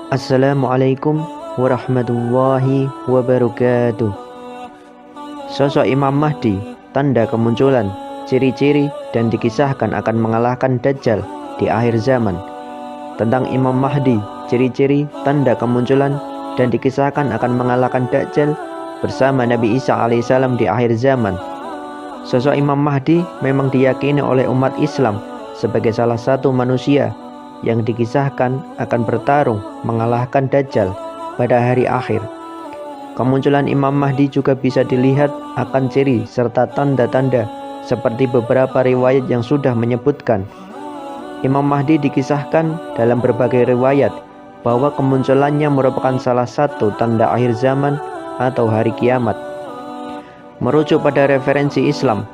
Assalamualaikum warahmatullahi wabarakatuh. Sosok Imam Mahdi, tanda kemunculan, ciri-ciri dan dikisahkan akan mengalahkan Dajjal di akhir zaman. Tentang Imam Mahdi, ciri-ciri, tanda kemunculan dan dikisahkan akan mengalahkan Dajjal bersama Nabi Isa alaihissalam di akhir zaman. Sosok Imam Mahdi memang diyakini oleh umat Islam sebagai salah satu manusia yang dikisahkan akan bertarung mengalahkan Dajjal pada hari akhir. Kemunculan Imam Mahdi juga bisa dilihat akan ciri serta tanda-tanda seperti beberapa riwayat yang sudah menyebutkan. Imam Mahdi dikisahkan dalam berbagai riwayat bahwa kemunculannya merupakan salah satu tanda akhir zaman atau hari kiamat. Merujuk pada referensi Islam,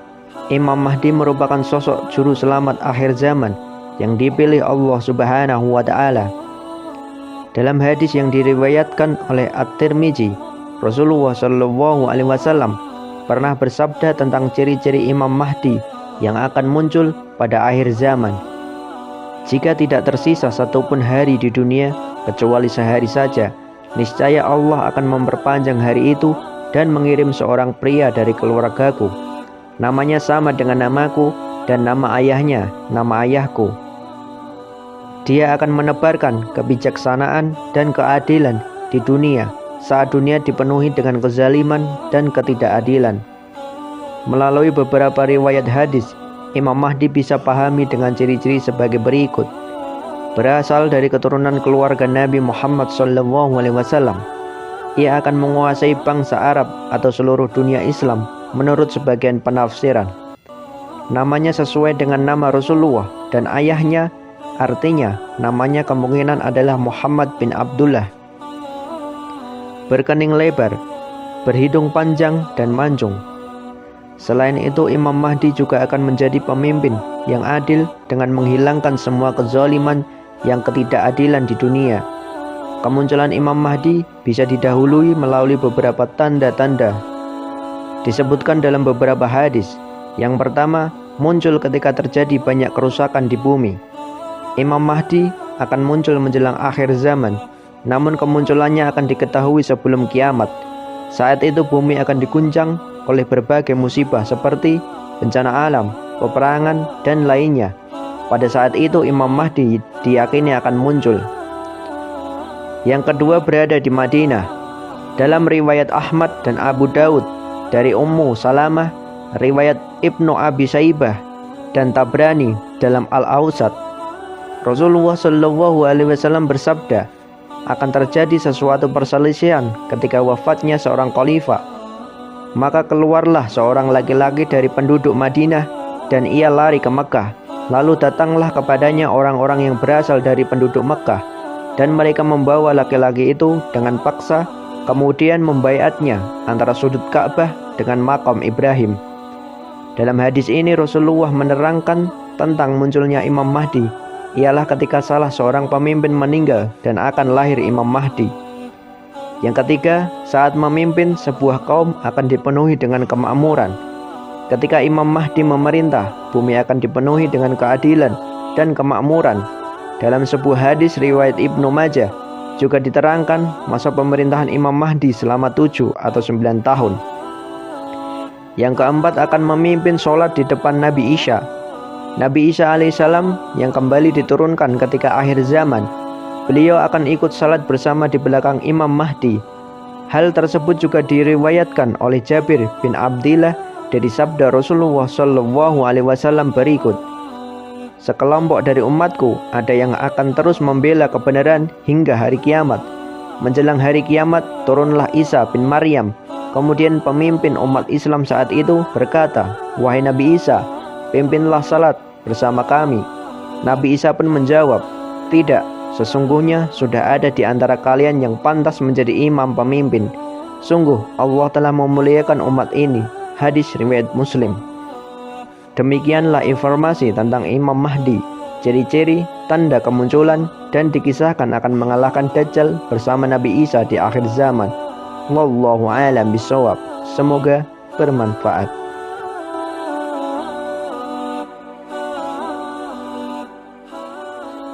Imam Mahdi merupakan sosok juru selamat akhir zaman yang dipilih Allah Subhanahu wa Ta'ala. Dalam hadis yang diriwayatkan oleh At-Tirmizi, Rasulullah Shallallahu Alaihi Wasallam pernah bersabda tentang ciri-ciri Imam Mahdi yang akan muncul pada akhir zaman. Jika tidak tersisa satupun hari di dunia kecuali sehari saja, niscaya Allah akan memperpanjang hari itu dan mengirim seorang pria dari keluargaku. Namanya sama dengan namaku dan nama ayahnya, nama ayahku. Dia akan menebarkan kebijaksanaan dan keadilan di dunia saat dunia dipenuhi dengan kezaliman dan ketidakadilan. Melalui beberapa riwayat hadis, Imam Mahdi bisa pahami dengan ciri-ciri sebagai berikut. Berasal dari keturunan keluarga Nabi Muhammad SAW. Ia akan menguasai bangsa Arab atau seluruh dunia Islam menurut sebagian penafsiran. Namanya sesuai dengan nama Rasulullah dan ayahnya, artinya namanya kemungkinan adalah Muhammad bin Abdullah. Berkening lebar, berhidung panjang dan mancung. Selain itu, Imam Mahdi juga akan menjadi pemimpin yang adil dengan menghilangkan semua kezaliman yang ketidakadilan di dunia. Kemunculan Imam Mahdi bisa didahului melalui beberapa tanda-tanda. Disebutkan dalam beberapa hadis. Yang pertama, muncul ketika terjadi banyak kerusakan di bumi. Imam Mahdi akan muncul menjelang akhir zaman, namun kemunculannya akan diketahui sebelum kiamat. Saat itu bumi akan diguncang oleh berbagai musibah seperti bencana alam, peperangan, dan lainnya. Pada saat itu Imam Mahdi diyakini akan muncul. Yang kedua, berada di Madinah. Dalam riwayat Ahmad dan Abu Daud dari Ummu Salamah, riwayat Ibnu Abi Saibah dan Tabrani dalam Al-Awsat, Rasulullah Shallallahu Alaihi Wasallam bersabda, akan terjadi sesuatu perselisihan ketika wafatnya seorang khalifah. Maka keluarlah seorang laki-laki dari penduduk Madinah dan ia lari ke Mekah. Lalu datanglah kepadanya orang-orang yang berasal dari penduduk Mekah dan mereka membawa laki-laki itu dengan paksa, kemudian membaiatnya antara sudut Ka'bah dengan makam Ibrahim. Dalam hadis ini Rasulullah menerangkan tentang munculnya Imam Mahdi ialah ketika salah seorang pemimpin meninggal dan akan lahir Imam Mahdi. Yang ketiga, saat memimpin sebuah kaum akan dipenuhi dengan kemakmuran. Ketika Imam Mahdi memerintah, bumi akan dipenuhi dengan keadilan dan kemakmuran. Dalam sebuah hadis riwayat Ibnu Majah juga diterangkan masa pemerintahan Imam Mahdi selama 7 atau 9 tahun. Yang keempat, akan memimpin sholat di depan Nabi Isa. Nabi Isa alaihissalam yang kembali diturunkan ketika akhir zaman, beliau akan ikut salat bersama di belakang Imam Mahdi. Hal tersebut juga diriwayatkan oleh Jabir bin Abdillah dari sabda Rasulullah Shallallahu Alaihi Wasallam berikut, sekelompok dari umatku ada yang akan terus membela kebenaran hingga hari kiamat. Menjelang hari kiamat turunlah Isa bin Maryam. Kemudian pemimpin umat Islam saat itu berkata, wahai Nabi Isa, pimpinlah salat bersama kami. Nabi Isa pun menjawab, tidak, sesungguhnya sudah ada di antara kalian yang pantas menjadi imam pemimpin. Sungguh Allah telah memuliakan umat ini. Hadis riwayat Muslim. Demikianlah informasi tentang Imam Mahdi, ciri-ciri, tanda kemunculan, dan dikisahkan akan mengalahkan Dajjal bersama Nabi Isa di akhir zaman. Wallahu a'lam bishawab. Semoga bermanfaat.